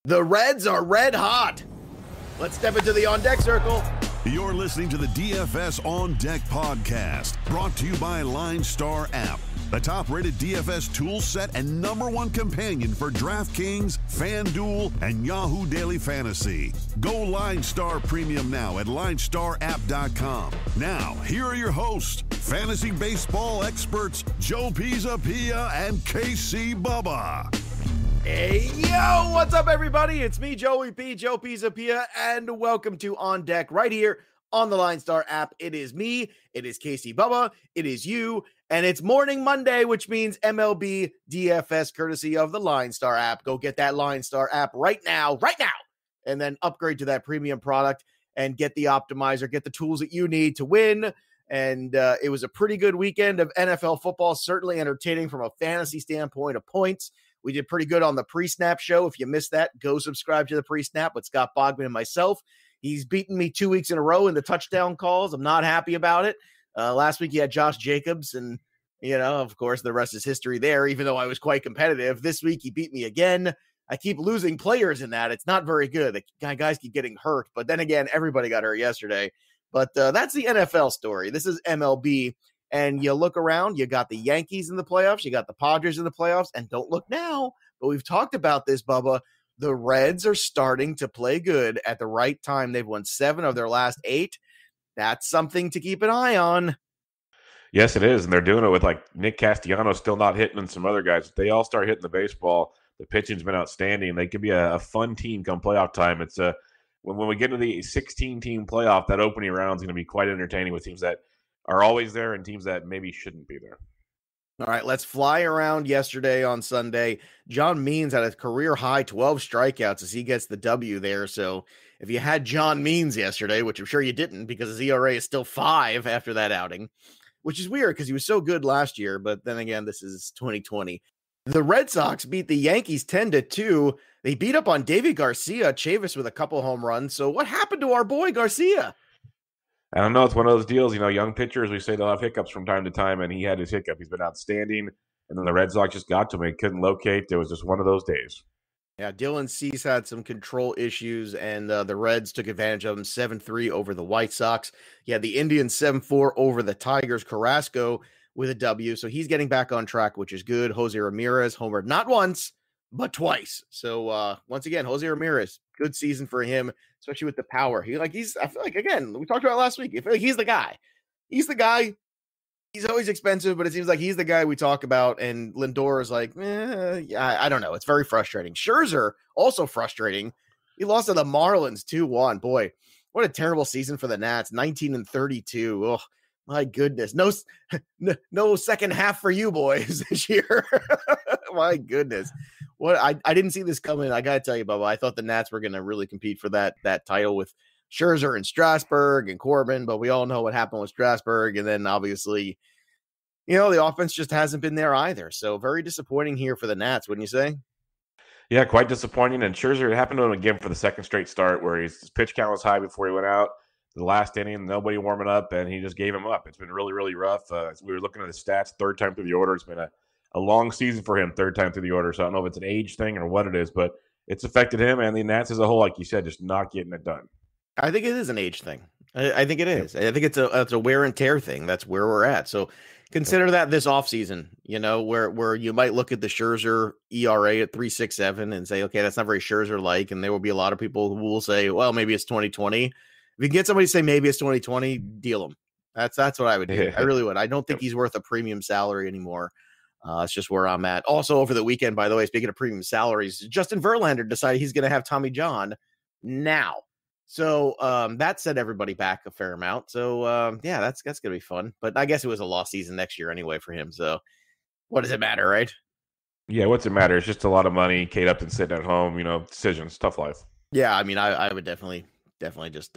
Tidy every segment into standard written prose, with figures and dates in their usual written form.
The Reds are red hot. Let's step into the On Deck circle. You're listening to the DFS On Deck podcast, brought to you by LineStar App, the top-rated DFS tool set and #1 companion for DraftKings, FanDuel, and Yahoo Daily Fantasy. Go LineStar Premium now at LineStarApp.com. Now, here are your hosts, fantasy baseball experts Joe Pisapia and KC Bubba. Hey, yo, what's up, everybody? It's me, Joey P, Joe Pisapia, and welcome to On Deck right here on the LineStar app. It is me, it is Casey Bubba, it is you, and it's Morning Monday, which means MLB DFS courtesy of the LineStar app. Go get that LineStar app right now, and then upgrade to that premium product and get the optimizer, get the tools that you need to win. And it was a pretty good weekend of NFL football, certainly entertaining from a fantasy standpoint of points. We did pretty good on the pre-snap show. If you missed that, go subscribe to the pre-snap with Scott Bogman and myself. He's beaten me 2 weeks in a row in the touchdown calls. I'm not happy about it. Last week he had Josh Jacobs, and, you know, of course, the rest is history there, even though I was quite competitive. This week he beat me again. I keep losing players in that. It's not very good. The guys keep getting hurt. But then again, everybody got hurt yesterday. But that's the NFL story. This is MLB. And you look around, you got the Yankees in the playoffs, you got the Padres in the playoffs, and don't look now, but we've talked about this, Bubba. The Reds are starting to play good at the right time. They've won 7 of their last 8. That's something to keep an eye on. Yes, it is, and they're doing it with, like, Nick Castellanos still not hitting and some other guys. If they all start hitting the baseball, the pitching's been outstanding. They could be a fun team come playoff time. It's when we get into the 16-team playoff, that opening round is going to be quite entertaining with teams that are always there and teams that maybe shouldn't be there. All right, let's fly around yesterday on Sunday. John Means had a career-high 12 strikeouts as he gets the W there. So if you had John Means yesterday, which I'm sure you didn't because his ERA is still 5 after that outing, which is weird because he was so good last year. But then again, this is 2020. The Red Sox beat the Yankees 10-2. They beat up on David Garcia, Chavis with a couple home runs. So what happened to our boy Garcia? I don't know. It's one of those deals, you know, young pitchers, we say they'll have hiccups from time to time, and he had his hiccup. He's been outstanding, and then the Red Sox just got to him. He couldn't locate. It was just one of those days. Yeah, Dylan Cease had some control issues, and the Reds took advantage of him 7-3 over the White Sox. He had the Indians 7-4 over the Tigers. Carrasco with a W, so he's getting back on track, which is good. Jose Ramirez homered not once, but twice. So once again, Jose Ramirez, good season for him, especially with the power. I feel like, again, we talked about it last week. I feel like he's the guy. He's the guy. He's always expensive, but it seems like he's the guy we talk about. And Lindor is like, yeah, I don't know. It's very frustrating. Scherzer, also frustrating. He lost to the Marlins 2-1. Boy, what a terrible season for the Nats. 19-32. Oh, my goodness. No second half for you boys this year. My goodness. What I didn't see this coming. I got to tell you, Bubba, I thought the Nats were going to really compete for that title with Scherzer and Strasburg and Corbin, but we all know what happened with Strasburg. And then obviously, you know, the offense just hasn't been there either. So very disappointing here for the Nats, wouldn't you say? Yeah, quite disappointing. And Scherzer, it happened to him again for the second straight start where his pitch count was high before he went out. The last inning, nobody warming up, and he just gave him up. It's been really, really rough. We were looking at the stats, third time through the order. It's been a long season for him, third time through the order. So I don't know if it's an age thing or what it is, but it's affected him and the Nats as a whole, like you said, just not getting it done. I think it is an age thing. I think it is. I think it's a wear and tear thing. That's where we're at. So consider that this offseason, you know, where you might look at the Scherzer ERA at 3.67 and say, okay, that's not very Scherzer-like. And there will be a lot of people who will say, well, maybe it's 2020. If you can get somebody to say maybe it's 2020, deal him. That's what I would do. I really would. I don't think he's worth a premium salary anymore. It's just where I'm at. Also, over the weekend, by the way, speaking of premium salaries, Justin Verlander decided he's going to have Tommy John now. So that set everybody back a fair amount. So, yeah, that's going to be fun. But I guess it was a lost season next year anyway for him. So what does it matter, right? Yeah, what's it matter? It's just a lot of money. Kate Upton sitting at home, you know, decisions, tough life. Yeah, I mean, I would definitely just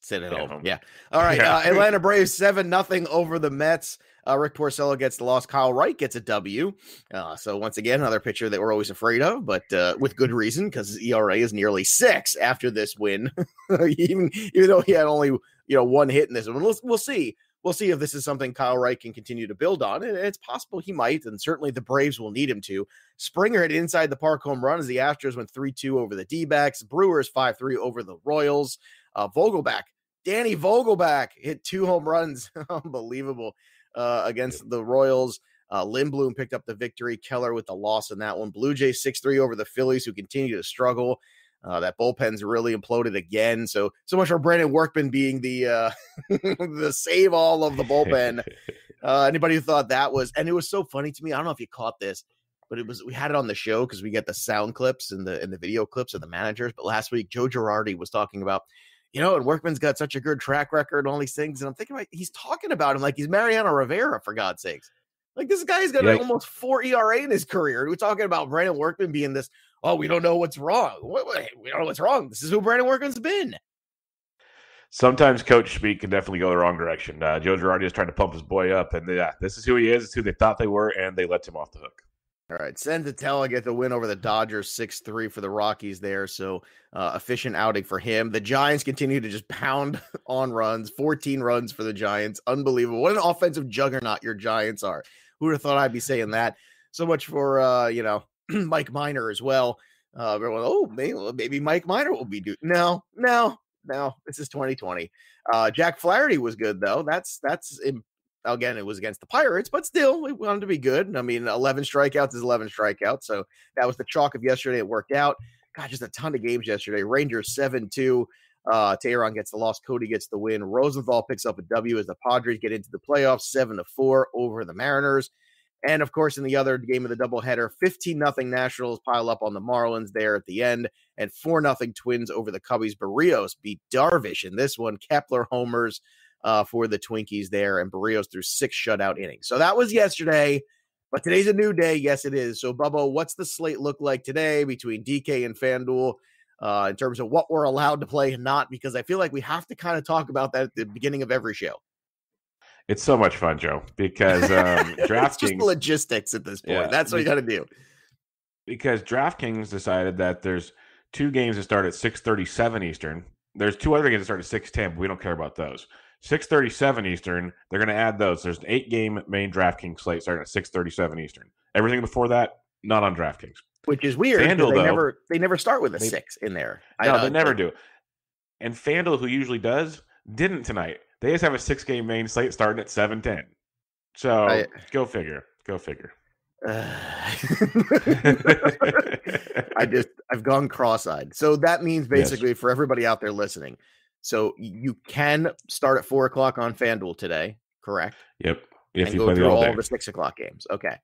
sit at home. Yeah. All right. Atlanta Braves 7-0 over the Mets. Rick Porcello gets the loss. Kyle Wright gets a W. So once again, another pitcher that we're always afraid of, but with good reason because his ERA is nearly 6 after this win. even though he had only one hit in this one. We'll see. we'll see if this is something Kyle Wright can continue to build on. And it's possible he might, and certainly the Braves will need him to. Springer hit inside the park home run as the Astros went 3-2 over the D-backs. Brewers 5-3 over the Royals. Danny Vogelback hit 2 home runs. Unbelievable against the Royals. Lindblom picked up the victory. Keller with the loss in that one. Blue Jays 6-3 over the Phillies, who continue to struggle. That bullpen's really imploded again. So much for Brandon Workman being the the save all of the bullpen. Anybody who thought that was, and it was so funny to me. I don't know if you caught this, but we had it on the show because we get the sound clips and the video clips of the managers. But last week, Joe Girardi was talking about, and Workman's got such a good track record and all these things. And I'm thinking, he's talking about him like he's Mariano Rivera, for God's sakes. Like, this guy's got almost 4 ERA in his career. We're talking about Brandon Workman being this, we don't know what's wrong. We don't know what's wrong. This is who Brandon Workman's been. Sometimes coach speak can definitely go the wrong direction. Joe Girardi is trying to pump his boy up, and this is who he is. It's who they thought they were, and they let him off the hook. All right, Senzatella get the win over the Dodgers 6-3 for the Rockies there, so efficient outing for him. The Giants continue to just pound on runs, 14 runs for the Giants. Unbelievable. What an offensive juggernaut your Giants are. Who would have thought I'd be saying that? So much for, Mike Minor as well. Maybe Mike Minor will be due. No, this is 2020. Jack Flaherty was good, though. Again, it was against the Pirates, but still, we wanted to be good. I mean, 11 strikeouts is 11 strikeouts. So that was the chalk of yesterday. It worked out. God, just a ton of games yesterday. Rangers 7-2. Tehran gets the loss. Cody gets the win. Rosenthal picks up a W as the Padres get into the playoffs 7-4 over the Mariners. And, of course, in the other game of the doubleheader, 15-0 Nationals pile up on the Marlins there at the end, and 4-0 Twins over the Cubbies. Barrios beat Darvish in this one. Kepler homers for the Twinkies there, and Barrios threw 6 shutout innings. So that was yesterday, but today's a new day. Yes, it is. So, Bubba, what's the slate look like today between DK and FanDuel in terms of what we're allowed to play and not? Because I feel like we have to kind of talk about that at the beginning of every show. It's so much fun, Joe, because DraftKings... It's just logistics at this point. Yeah, that's what you got to do. Because DraftKings decided that there's 2 games that start at 6:37 Eastern. There's 2 other games that start at 6:10, but we don't care about those. 6:37 Eastern, they're going to add those. There's an 8-game main DraftKings slate starting at 6:37 Eastern. Everything before that, not on DraftKings. Which is weird. FanDuel, they never start with a 6 in there. No, they never do. And FanDuel, who usually does, didn't tonight. They just have a 6-game main slate starting at 7:10. So go figure. I've gone cross-eyed. So that means basically for everybody out there listening. So you can start at 4:00 on FanDuel today, correct? Yep. If you play all the 6:00 games. Okay.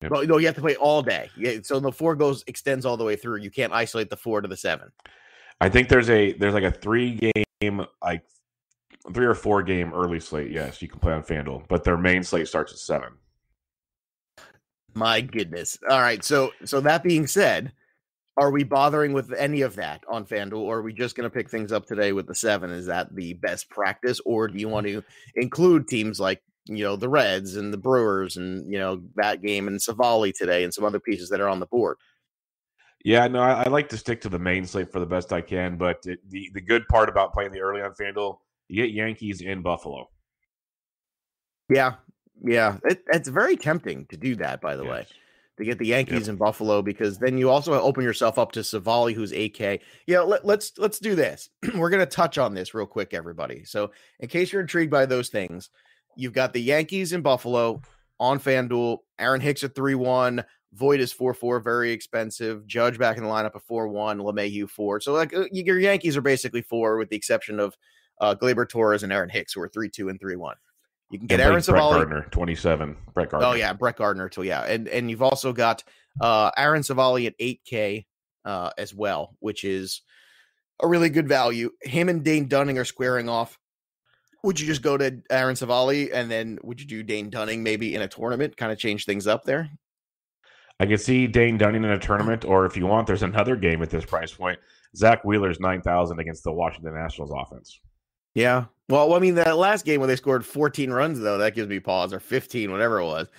Yep. Well, no, you have to play all day. Yeah, so the 4 extends all the way through. You can't isolate the 4 to the 7. I think there's like a 3-game, like 3 or 4 game early slate. Yes, you can play on FanDuel, but their main slate starts at 7. My goodness. All right. So that being said, are we bothering with any of that on FanDuel, or are we just going to pick things up today with the 7? Is that the best practice, or do you want to include teams like, the Reds and the Brewers and, that game and Savali today and some other pieces that are on the board? Yeah, no, I like to stick to the main slate for the best I can, but the good part about playing the early on FanDuel, you get Yankees in Buffalo. Yeah. It's very tempting to do that, by the way, to get the Yankees in Buffalo, because then you also open yourself up to Savali, who's 8K. Let's do this. We're going to touch on this real quick, everybody. So in case you're intrigued by those things, you've got the Yankees in Buffalo on FanDuel. Aaron Hicks at 3-1. Voit is 4-4, very expensive. Judge back in the lineup at 4-1. LeMahieu 4. So your Yankees are basically 4, with the exception of Gleyber Torres and Aaron Hicks, who are 3-2 and 3-1. You can get Aaron Savali. Brett Gardner, 27. Brett Gardner. Oh, yeah, Brett Gardner, too, yeah. And you've also got Aaron Savali at 8K as well, which is a really good value. Him and Dane Dunning are squaring off. Would you just go to Aaron Savali, and then would you do Dane Dunning maybe in a tournament, kind of change things up there? I could see Dane Dunning in a tournament, or if you want, there's another game at this price point. Zach Wheeler's 9,000 against the Washington Nationals offense. Yeah. Well, I mean, that last game when they scored 14 runs, though, that gives me pause, or 15, whatever it was.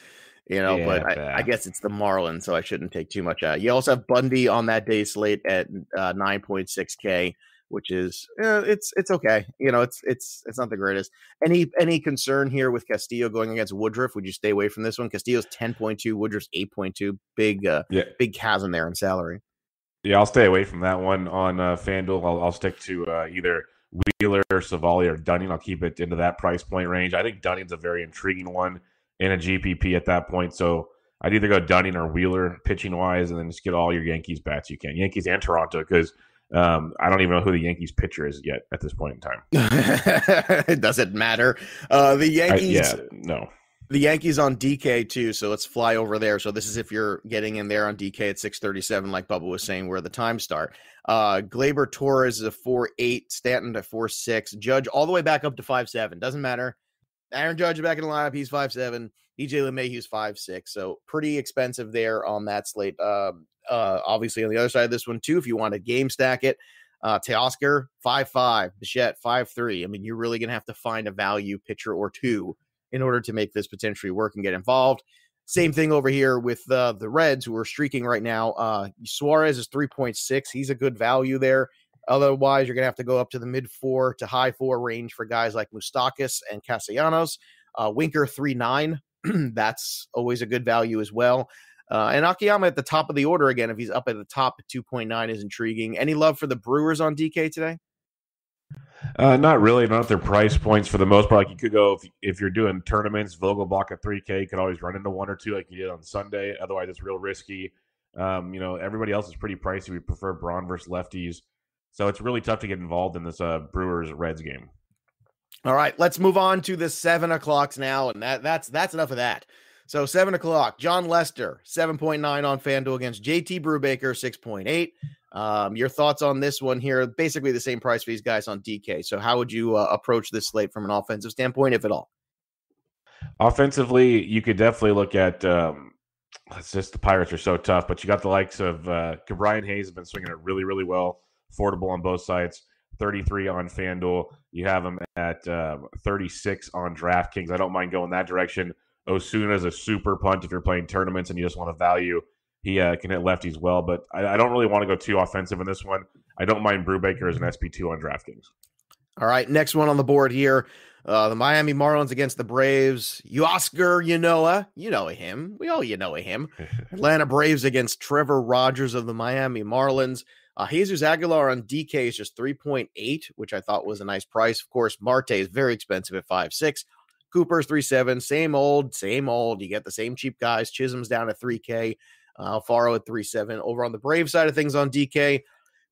But I guess it's the Marlins, so I shouldn't take too much out. You also have Bundy on that day slate at 9.6K which is it's okay. It's not the greatest. Any concern here with Castillo going against Woodruff? Would you stay away from this one? Castillo's 10.2, Woodruff's 8.2. Big chasm there in salary. Yeah, I'll stay away from that one on FanDuel. I'll stick to either Wheeler, Savali, or Dunning. I'll keep it into that price point range. I think Dunning's a very intriguing one in a GPP at that point. So I'd either go Dunning or Wheeler pitching wise, and then just get all your Yankees bats you can. Yankees and Toronto, because I don't even know who the Yankees pitcher is yet at this point in time. It doesn't matter. The Yankees. No. The Yankees on DK too, so let's fly over there. So this is if you're getting in there on DK at 637, like Bubba was saying, where the times start. Gleyber Torres is a 4.8, Stanton at 4.6, Judge all the way back up to 5.7. Doesn't matter. Aaron Judge back in the lineup, he's 5.7. DJ LeMahieu's 5.6, so pretty expensive there on that slate. Obviously on the other side of this one too, if you want to game stack it, Teoscar 5.5, Bichette 5.3. I mean, you're really gonna have to find a value pitcher or two in order to make this potentially work and get involved. Same thing over here with the Reds, who are streaking right now. Suarez is 3.6. He's a good value there. Otherwise, you're going to have to go up to the mid-4 to high-4 range for guys like Moustakas and Castellanos. Winker 3.9. That's always a good value as well. And Akiyama at the top of the order again. If he's up at the top at 2.9 is intriguing. Any love for the Brewers on DK today? Not really. Not their price points for the most part. Like you could go if you're doing tournaments, Vogelbach at 3K. You could always run into one or two like you did on Sunday. Otherwise, it's real risky. Everybody else is pretty pricey. We prefer Braun versus lefties, so it's really tough to get involved in this Brewers Reds game. All right, let's move on to the 7 o'clocks now, and that's enough of that. So 7 o'clock, John Lester 7.9 on FanDuel against JT Brubaker 6.8. Your thoughts on this one here? Basically the same price for these guys on DK. So how would you approach this slate from an offensive standpoint, if at all? Offensively, you could definitely look at it's just the Pirates are so tough, but you got the likes of Brian Hayes has been swinging it really, really well. Affordable on both sides. 33 on FanDuel. You have him at 36 on DraftKings. I don't mind going that direction. Osuna is a super punt if you're playing tournaments and you just want to value. He can hit lefties well, but I don't really want to go too offensive in this one. I don't mind Brubaker as an SP2 on DraftKings. All right, next one on the board here. The Miami Marlins against the Braves. Oscar Yanoa. You know him. We all know him. Atlanta Braves against Trevor Rogers of the Miami Marlins. Jesus Aguilar on DK is just 3.8, which I thought was a nice price. Of course, Marte is very expensive at 5.6. Cooper's 3.7. Same old. You get the same cheap guys. Chisholm's down at 3K. Alfaro at 3.7. Over on the Brave side of things on DK,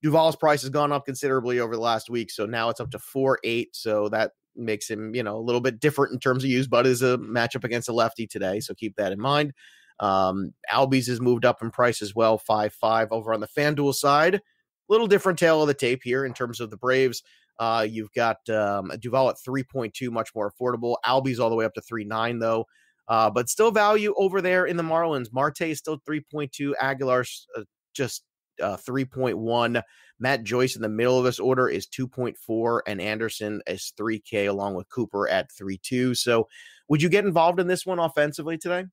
Duvall's price has gone up considerably over the last week, so now it's up to 4.8. So that makes him, a little bit different in terms of use, but is a matchup against a lefty today, so keep that in mind. Albies has moved up in price as well, 5.5. Over on the FanDuel side, a little different tail of the tape here in terms of the Braves. You've got Duvall at 3.2, much more affordable. Albies all the way up to 3.9 though. But still value over there in the Marlins. Marte is still 3.2. Aguilar's just 3.1. Matt Joyce in the middle of this order is 2.4, and Anderson is 3K along with Cooper at 3.2. So would you get involved in this one offensively today?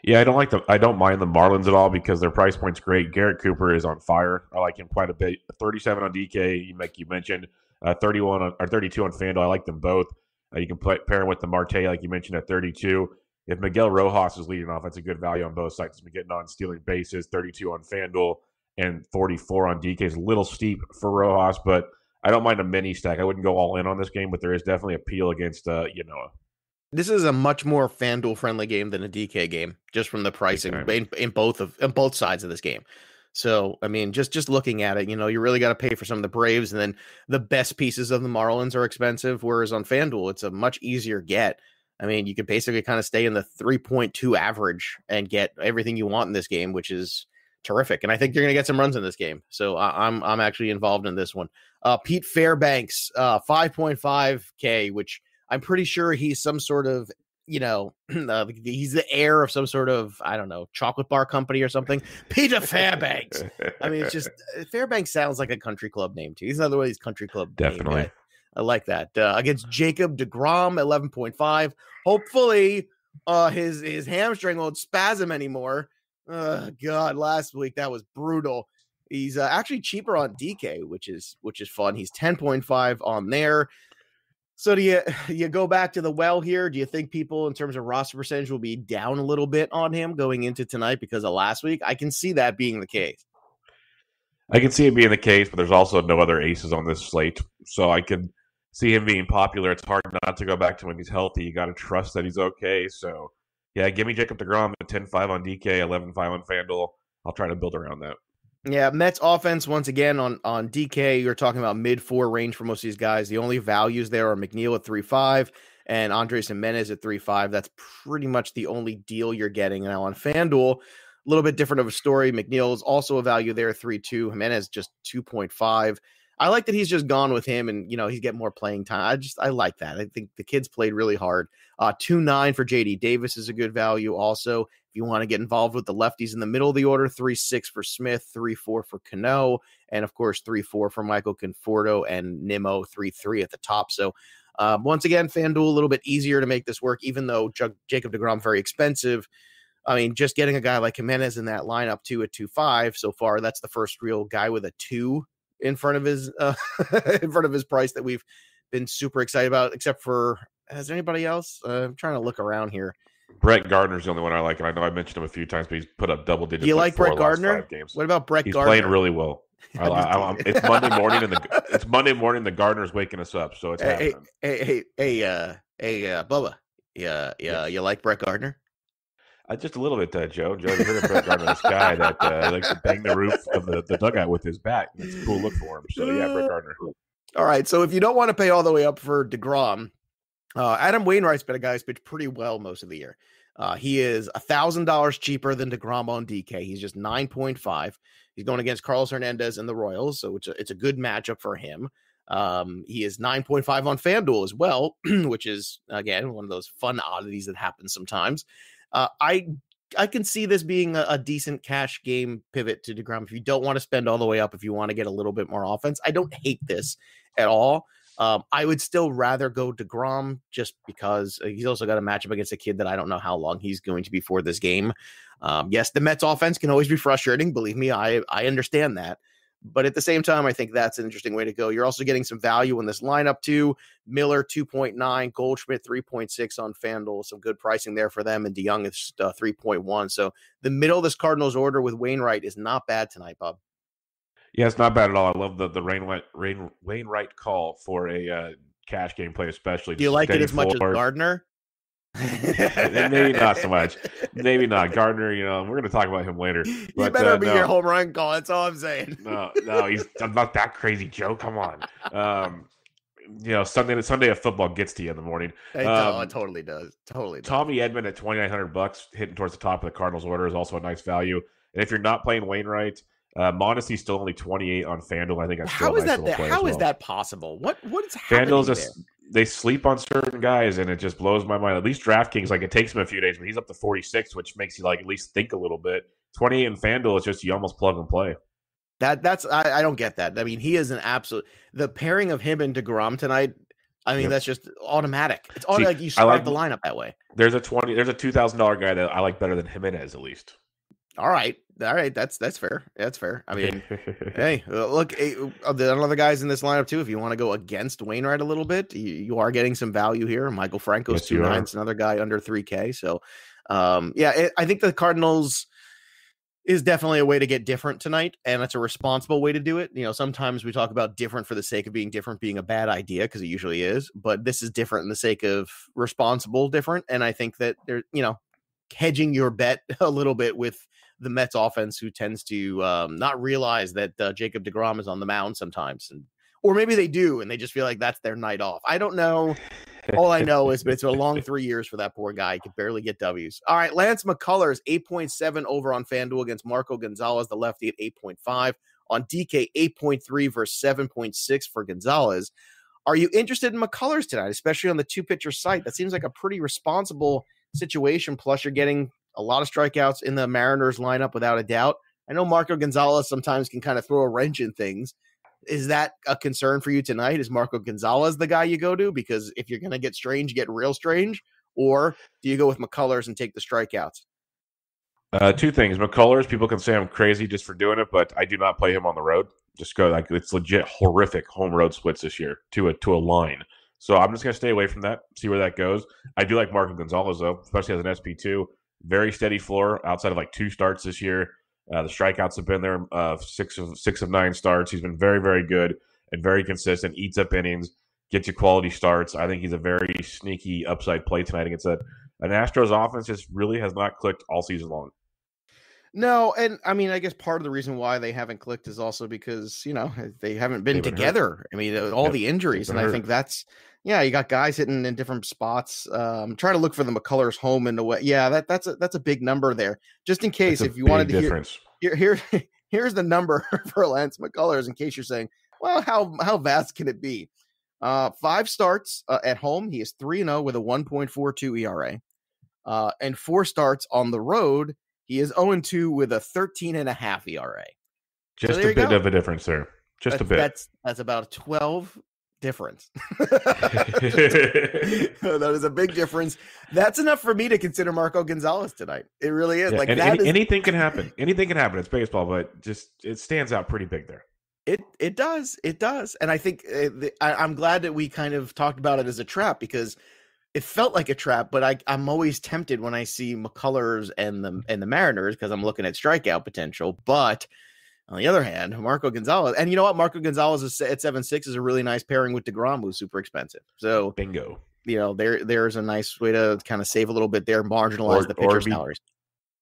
Yeah, I don't mind the Marlins at all because their price point's great. Garrett Cooper is on fire. I like him quite a bit. 37 on DK, you mentioned, 31 or 32 on FanDuel. I like them both. You can pair him with the Marte, like you mentioned, at 32. If Miguel Rojas is leading off, that's a good value on both sides. He's been getting on stealing bases, 32 on FanDuel and 44 on DK. Is a little steep for Rojas, but I don't mind a mini stack. I wouldn't go all in on this game, but there is definitely appeal against Yanoa. This is a much more FanDuel friendly game than a DK game, just from the pricing in both sides of this game. So, I mean, just looking at it, you really got to pay for some of the Braves, and then the best pieces of the Marlins are expensive, whereas on FanDuel, it's a much easier get. I mean, you could basically kind of stay in the 3.2 average and get everything you want in this game, which is terrific. And I think you're going to get some runs in this game. So I'm actually involved in this one. Pete Fairbanks, 5.5K, which I'm pretty sure he's some sort of, he's the heir of some sort of, I don't know, chocolate bar company or something. Peter Fairbanks. I mean, it's just, Fairbanks sounds like a country club name too. He's another one of these country club Definitely. names. I like that. Against Jacob deGrom, 11.5. Hopefully his hamstring won't spasm anymore. God, last week that was brutal. He's actually cheaper on DK, which is fun. He's 10.5 on there. So do you go back to the well here? Do you think people in terms of roster percentage will be down a little bit on him going into tonight because of last week? I can see that being the case. I can see it being the case, but there's also no other aces on this slate. So I can see him being popular. It's hard not to go back to him when he's healthy. You got to trust that he's okay. So, yeah, give me Jacob deGrom at 10-5 on DK, 11-5 on FanDuel. I'll try to build around that. Yeah, Mets offense, once again, on DK, you're talking about mid-4 range for most of these guys. The only values there are McNeil at 3.5 and Andres Jimenez at 3.5. That's pretty much the only deal you're getting. Now on FanDuel, a little bit different of a story. McNeil is also a value there, 3.2. Jimenez just 2.5. I like that he's just gone with him and, he's getting more playing time. I like that. I think the kids played really hard. 2.9 for JD Davis is a good value also. If you want to get involved with the lefties in the middle of the order, 3.6 for Smith, 3.4 for Cano, and of course 3.4 for Michael Conforto and Nimmo, 3.3 at the top. So once again, FanDuel a little bit easier to make this work, even though Jacob deGrom very expensive. I mean, just getting a guy like Jimenez in that lineup too at 2.5 so far, that's the first real guy with a 2 in front of his price that we've been super excited about, except for, has anybody else? I'm trying to look around here. Brett Gardner's the only one I like, and I know I mentioned him a few times, but he's put up double digits. Do you like Brett Gardner? What about Brett Gardner? He's playing really well. It's Monday morning, and the Gardner's waking us up, so it's happening. Hey, Bubba. Yeah, yes. You like Brett Gardner? Just a little bit, Joe. You heard of Brett Gardner, this guy that likes to bang the roof of the dugout with his bat. It's a cool look for him. So, yeah, Brett Gardner. All right, so if you don't want to pay all the way up for deGrom, Adam Wainwright's been a guy who's pitched pretty well most of the year. He is $1,000 cheaper than deGrom on DK. He's just 9.5. He's going against Carlos Hernandez and the Royals, so it's a good matchup for him. He is 9.5 on FanDuel as well, which is, again, one of those fun oddities that happens sometimes. I can see this being a decent cash game pivot to deGrom if you don't want to spend all the way up, if you want to get a little bit more offense. I don't hate this at all. I would still rather go deGrom just because he's also got a matchup against a kid that I don't know how long he's going to be for this game. Yes, the Mets offense can always be frustrating. Believe me, I understand that. But at the same time, I think that's an interesting way to go. You're also getting some value in this lineup too. Miller 2.9, Goldschmidt 3.6 on FanDuel. Some good pricing there for them. And DeYoung is 3.1. So the middle of this Cardinals order with Wainwright is not bad tonight, Bob. Yeah, it's not bad at all. I love the Wainwright call for a cash game play, especially. Do you like it as much as Gardner? Maybe not so much. Maybe not. Gardner, we're going to talk about him later. But, he better be your home run call. That's all I'm saying. No, I'm not that crazy, Joe. Come on. Sunday of football gets to you in the morning. It totally does. Totally does. Tommy Edman at $2,900 hitting towards the top of the Cardinals order is also a nice value. And if you're not playing Wainwright, Mondesi's still only 28 on FanDuel. I think that's still a nice little play. How is that possible? What is happening FanDuel's just they sleep on certain guys, and it just blows my mind. At least DraftKings, it takes him a few days, but he's up to 46, which makes you at least think a little bit. 28 in FanDuel is just you almost plug and play. I don't get that. I mean, he is an absolute the pairing of him and deGrom tonight. I mean, That's just automatic. It's automatic. You start the lineup that way. There's a $2,000 guy that I like better than Jimenez at least. All right. That's fair. That's fair. I mean, hey, look, the other guys in this lineup too. If you want to go against Wainwright a little bit, you are getting some value here. Michael Franco's 2.9 is another guy under 3K. So, I think the Cardinals is definitely a way to get different tonight, and it's a responsible way to do it. Sometimes we talk about different for the sake of being different being a bad idea, because it usually is, but this is different in the sake of responsible different. And I think that they're, hedging your bet a little bit with the Mets offense, who tends to not realize that Jacob deGrom is on the mound sometimes. Or maybe they do, and they just feel like that's their night off. I don't know. All I know is it's a long 3 years for that poor guy. He could barely get W's. All right, Lance McCullers, 8.7 over on FanDuel against Marco Gonzalez, the lefty, at 8.5. On DK, 8.3 versus 7.6 for Gonzalez. Are you interested in McCullers tonight, especially on the two-pitcher site? That seems like a pretty responsible situation. Plus, you're getting a lot of strikeouts in the Mariners lineup without a doubt. I know Marco Gonzalez sometimes can kind of throw a wrench in things. Is that a concern for you tonight? Is Marco Gonzalez the guy you go to? Because if you're going to get strange, get real strange. Or do you go with McCullers and take the strikeouts? Two things. McCullers, people can say I'm crazy just for doing it, but I do not play him on the road. Just go like it's legit horrific home road splits this year to a line. So I'm just gonna stay away from that, see where that goes. I do like Marco Gonzalez though, especially as an SP2. Very steady floor outside of like 2 starts this year. The strikeouts have been there. 6 of 9 starts. He's been very, very good and very consistent. Eats up innings, gets you quality starts. I think he's a very sneaky upside play tonight against an Astros offense just really has not clicked all season long. No, and I mean, I guess part of the reason why they haven't clicked is also because, they haven't been together. Hurt. I mean, all the injuries, and I think that's, you got guys hitting in different spots. Trying to look for the McCullers home in the way. Yeah, that's a big number there. Just in case, if you wanted to here's the number for Lance McCullers, in case you're saying, well, how vast can it be? 5 starts at home. He is 3-0 with a 1.42 ERA. And 4 starts on the road. He is 0-2 with a 13.5 ERA. Just a bit of a difference there. Just a bit. That's about a 12 difference. That is a big difference. That's enough for me to consider Marco Gonzalez tonight. It really is. Anything can happen. Anything can happen. It's baseball, but just it stands out pretty big there. It does. And I think I'm glad that we kind of talked about it as a trap because it felt like a trap, but I'm always tempted when I see McCullers and the Mariners because I'm looking at strikeout potential. But on the other hand, Marco Gonzalez, and you know what? Marco Gonzalez is at 7.6 is a really nice pairing with DeGrom, who's super expensive. So bingo. There's a nice way to kind of save a little bit there, marginalize the pitcher salaries.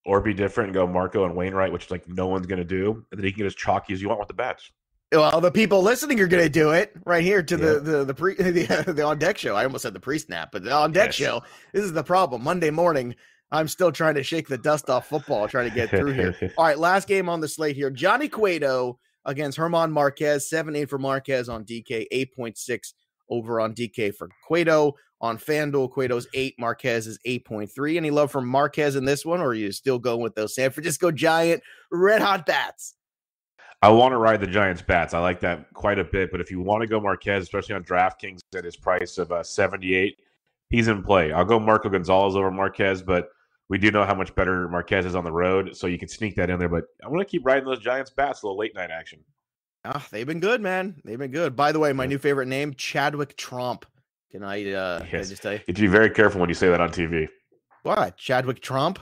Or be different and go Marco and Wainwright, which is like no one's going to do. And then you can get as chalky as you want with the bats. Well, the people listening are going to do it right here to the on deck show. I almost said the pre-snap, but the on deck show. This is the problem. Monday morning, I'm still trying to shake the dust off football, trying to get through here. All right, last game on the slate here. Johnny Cueto against German Marquez. 7-8 for Marquez on DK. 8.6 over on DK for Cueto. On FanDuel, Cueto's 8, Marquez is 8.3. Any love from Marquez in this one, or are you still going with those San Francisco Giant red hot bats? I want to ride the Giants bats. I like that quite a bit. But if you want to go Marquez, especially on DraftKings at his price of 78, he's in play. I'll go Marco Gonzalez over Marquez, but we do know how much better Marquez is on the road, so you can sneak that in there. But I want to keep riding those Giants bats, a little late night action. They've been good, man. They've been good. By the way, my new favorite name, Chadwick Tromp. Can I just tell you? You have to be very careful when you say that on TV. What? Chadwick Tromp?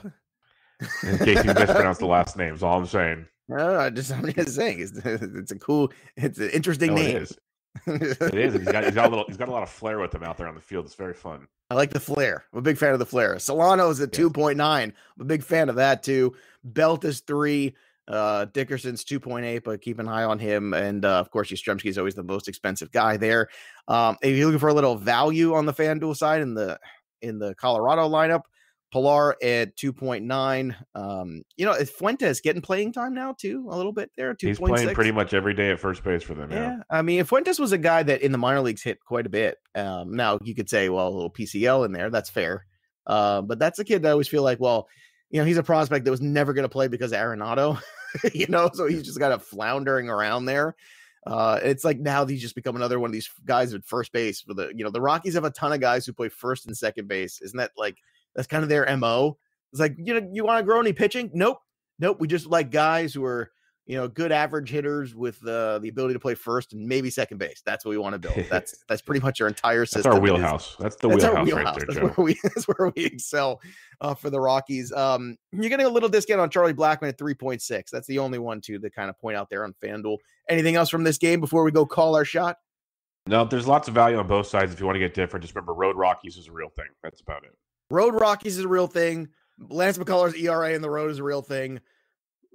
In case you mispronounce the last name, is all I'm saying. No, I'm just saying it's an interesting name. It is. It is. He's got a lot of flair with him out there on the field. It's very fun. I like the flair. I'm a big fan of the flair. Solano's at 2.9. I'm a big fan of that too. Belt is 3. Dickerson's 2.8, but keep an eye on him. And of course, Yastrzemski is always the most expensive guy there. If you're looking for a little value on the FanDuel side in the Colorado lineup, Pilar at 2.9. Is Fuentes getting playing time now too? A little bit there. 2.6. He's playing pretty much every day at first base for them. Yeah. I mean, if Fuentes was a guy that in the minor leagues hit quite a bit. Now you could say, well, a little PCL in there. That's fair. But that's a kid that I always feel like, well, he's a prospect that was never going to play because of Arenado, so he's just kind of floundering around there. It's like now he's just become another one of these guys at first base for the Rockies have a ton of guys who play first and second base. Isn't that like, that's kind of their MO. It's like, you want to grow any pitching? Nope. We just like guys who are, good average hitters with the ability to play first and maybe second base. That's what we want to build. That's pretty much our entire system. That's our wheelhouse. That's the wheelhouse right there, Joe. That's where we excel for the Rockies. You're getting a little discount on Charlie Blackmon at 3.6. That's the only one to kind of point out there on FanDuel. Anything else from this game before we go call our shot? No, there's lots of value on both sides if you want to get different. Just remember, Road Rockies is a real thing. That's about it. Road Rockies is a real thing. Lance McCullers' ERA in the road is a real thing.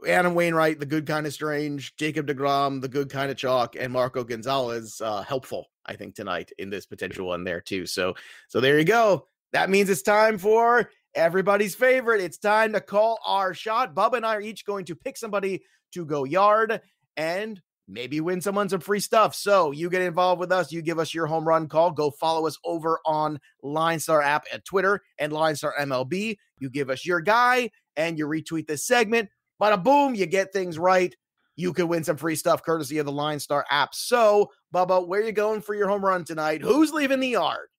Adam Wainwright, the good kind of strange. Jacob deGrom, the good kind of chalk. And Marco Gonzalez, helpful, I think, tonight in this potential one there, too. So there you go. That means it's time for everybody's favorite. It's time to call our shot. Bubba and I are each going to pick somebody to go yard and maybe win someone some free stuff. So you get involved with us. You give us your home run call. Go follow us over on LineStar App at Twitter and LineStar MLB. You give us your guy and you retweet this segment. Bada boom, you get things right. You could win some free stuff courtesy of the LineStar App. So, Bubba, where are you going for your home run tonight? Who's leaving the yard?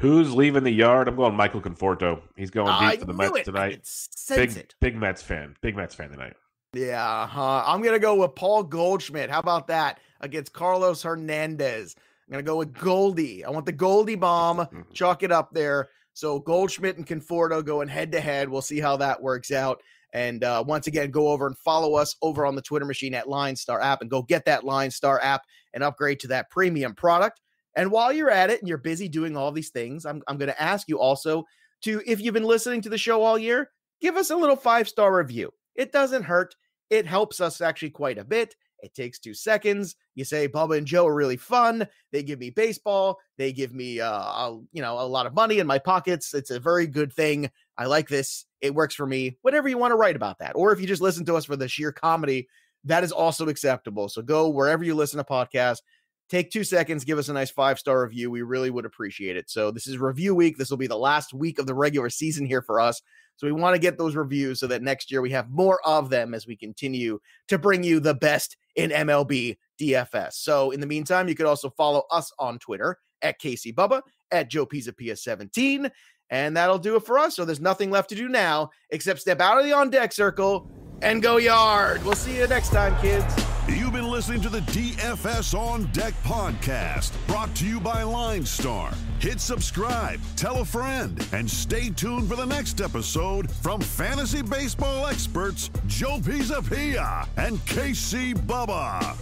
Who's leaving the yard? I'm going Michael Conforto. He's going deep for the Mets tonight. I could sense it. Big Mets fan. Big Mets fan tonight. Yeah, I'm going to go with Paul Goldschmidt. How about that? Against Carlos Hernandez. I'm going to go with Goldie. I want the Goldie bomb. Chalk it up there. So Goldschmidt and Conforto going head-to-head. We'll see how that works out. And once again, go over and follow us over on the Twitter machine at LineStar App and go get that LineStar App and upgrade to that premium product. And while you're at it and you're busy doing all these things, I'm going to ask you also to, if you've been listening to the show all year, give us a little 5-star review. It doesn't hurt. It helps us actually quite a bit. It takes 2 seconds. You say Bubba and Joe are really fun. They give me baseball. They give me, a lot of money in my pockets. It's a very good thing. I like this. It works for me. Whatever you want to write about that. Or if you just listen to us for the sheer comedy, that is also acceptable. So go wherever you listen to podcasts. Take 2 seconds. Give us a nice 5-star review. We really would appreciate it. So this is review week. This will be the last week of the regular season here for us. So we want to get those reviews so that next year we have more of them as we continue to bring you the best in MLB DFS. So in the meantime, you could also follow us on Twitter at KCBubba, at Joe Pisapia 17. And that'll do it for us. So there's nothing left to do now except step out of the on deck circle and go yard. We'll see you next time, kids. You've been listening to the DFS On Deck podcast, brought to you by LineStar. Hit subscribe, tell a friend, and stay tuned for the next episode from fantasy baseball experts Joe Pisapia and KC Bubba.